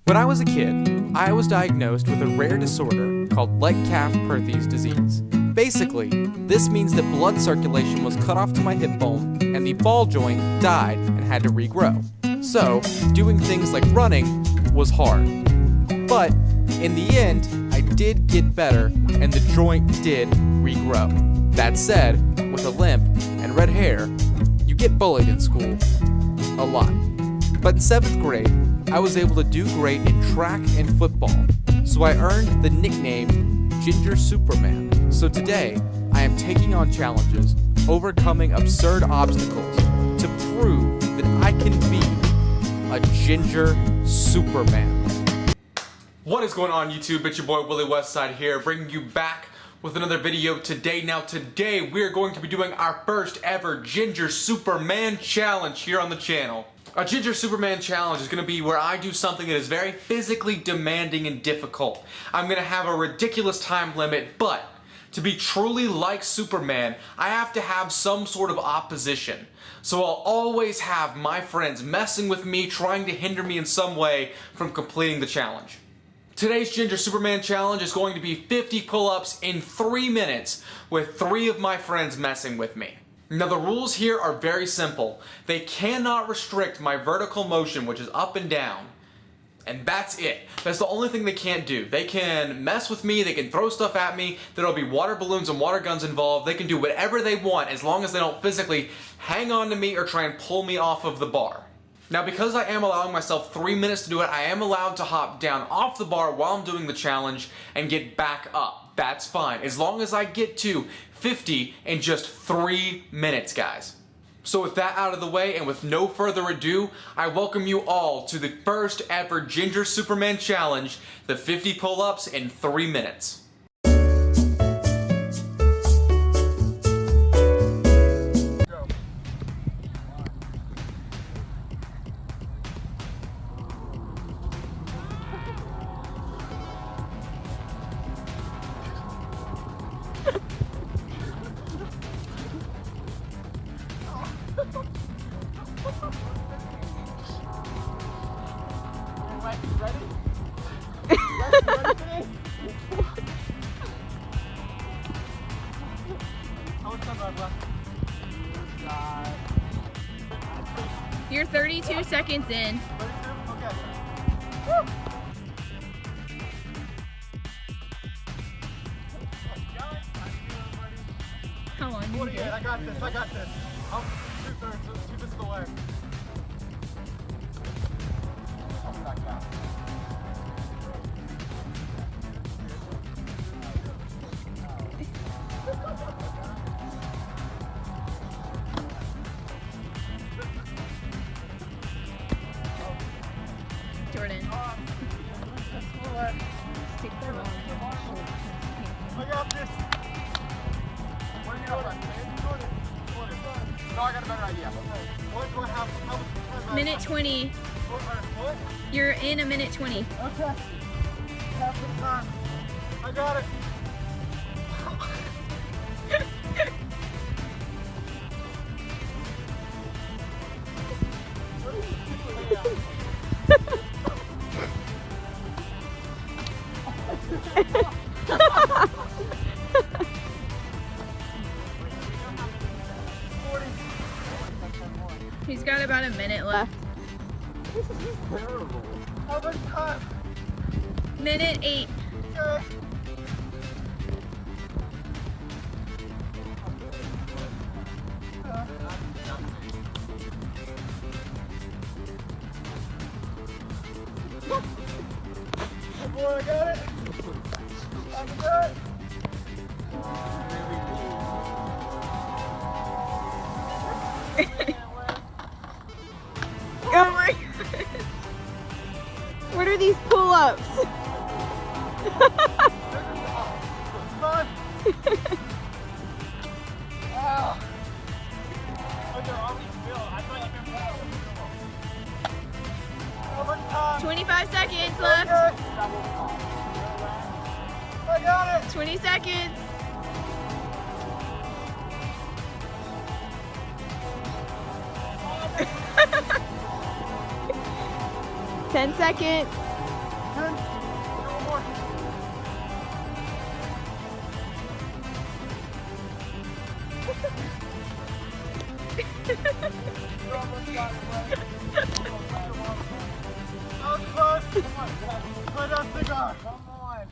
When I was a kid, I was diagnosed with a rare disorder called Legg-Calvé-Perthes disease. Basically, this means that blood circulation was cut off to my hip bone and the ball joint died and had to regrow. So, doing things like running was hard. But, in the end, I did get better and the joint did regrow. That said, with a limp and red hair, you get bullied in school. A lot. But in 7th grade, I was able to do great in track and football, so I earned the nickname Ginger Superman. So today, I am taking on challenges, overcoming absurd obstacles to prove that I can be a Ginger Superman. What is going on YouTube? It's your boy Willie Westside here, bringing you back with another video today. Now today, we're going to be doing our first ever Ginger Superman challenge here on the channel. A Ginger Superman challenge is going to be where I do something that is very physically demanding and difficult. I'm going to have a ridiculous time limit, but to be truly like Superman, I have to have some sort of opposition. So I'll always have my friends messing with me, trying to hinder me in some way from completing the challenge. Today's Ginger Superman challenge is going to be 50 pull-ups in 3 minutes with 3 of my friends messing with me. Now the rules here are very simple. They cannot restrict my vertical motion, which is up and down. And that's it. That's the only thing they can't do. They can mess with me, they can throw stuff at me, there'll be water balloons and water guns involved. They can do whatever they want as long as they don't physically hang on to me or try and pull me off of the bar. Now because I am allowing myself 3 minutes to do it, I am allowed to hop down off the bar while I'm doing the challenge and get back up. That's fine, as long as I get to 50 in just 3 minutes, guys. So with that out of the way and with no further ado, I welcome you all to the first ever Ginger Superman challenge, the 50 pull-ups in 3 minutes. You're 32 seconds in. 32? Okay. Woo! How long? 48, I got this, I got this. I'm 2/3, 2 discs away. Jordan. Stick the ball. I got this. What do you know? No, I got a better idea. What do I have? How much time? Minute 20. What? You're in a minute 20. Okay. Half the time. I got it. He's got about a minute left. This is terrible. How much time? Minute 8. Okay. Oh boy, I got it. I got it. Oh my god. What are these pull-ups? Run. Ah. Okay, I thought you meant how much time? 25 seconds left. Okay. I got it. 20 seconds. 10 seconds. You almost got it, buddy. That was close. Come on, put up the guard. Come on.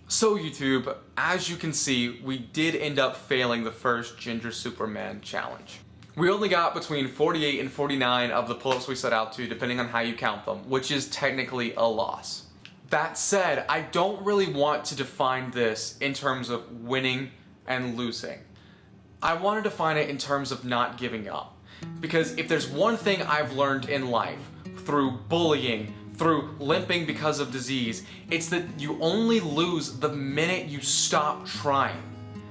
So YouTube, as you can see, we did end up failing the first Ginger Superman challenge. We only got between 48 and 49 of the pull-ups we set out to, depending on how you count them, which is technically a loss. That said, I don't really want to define this in terms of winning and losing. I want to define it in terms of not giving up. Because if there's one thing I've learned in life, through bullying, through limping because of disease, it's that you only lose the minute you stop trying.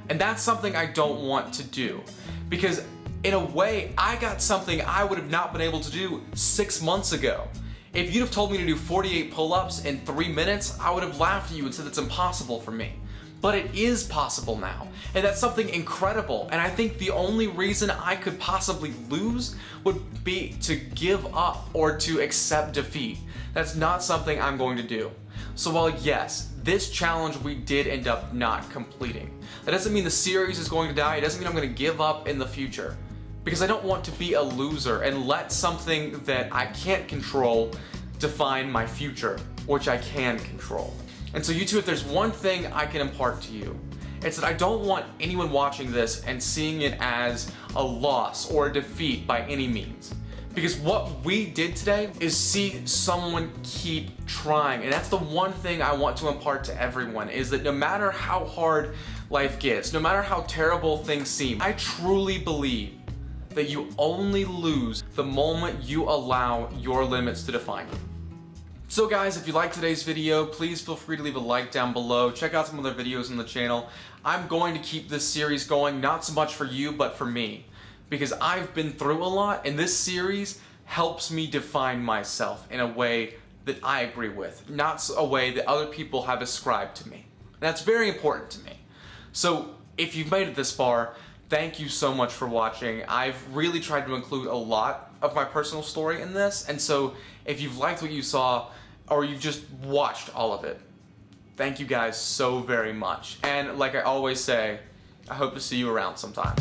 And that's something I don't want to do. Because in a way, I got something I would have not been able to do 6 months ago. If you'd have told me to do 48 pull-ups in 3 minutes, I would have laughed at you and said it's impossible for me. But it is possible now, and that's something incredible, and I think the only reason I could possibly lose would be to give up or to accept defeat. That's not something I'm going to do. So while yes, this challenge we did end up not completing, that doesn't mean the series is going to die, it doesn't mean I'm going to give up in the future. Because I don't want to be a loser and let something that I can't control define my future, which I can control. And so you two, if there's one thing I can impart to you, it's that I don't want anyone watching this and seeing it as a loss or a defeat by any means. Because what we did today is see someone keep trying. And that's the one thing I want to impart to everyone, is that no matter how hard life gets, no matter how terrible things seem, I truly believe that you only lose the moment you allow your limits to define you. So guys, if you liked today's video, please feel free to leave a like down below. Check out some other videos on the channel. I'm going to keep this series going, not so much for you, but for me. Because I've been through a lot, and this series helps me define myself in a way that I agree with, not a way that other people have ascribed to me. And that's very important to me. So if you've made it this far, thank you so much for watching. I've really tried to include a lot of my personal story in this, and so if you've liked what you saw, or you've just watched all of it, thank you guys so very much. And like I always say, I hope to see you around sometime.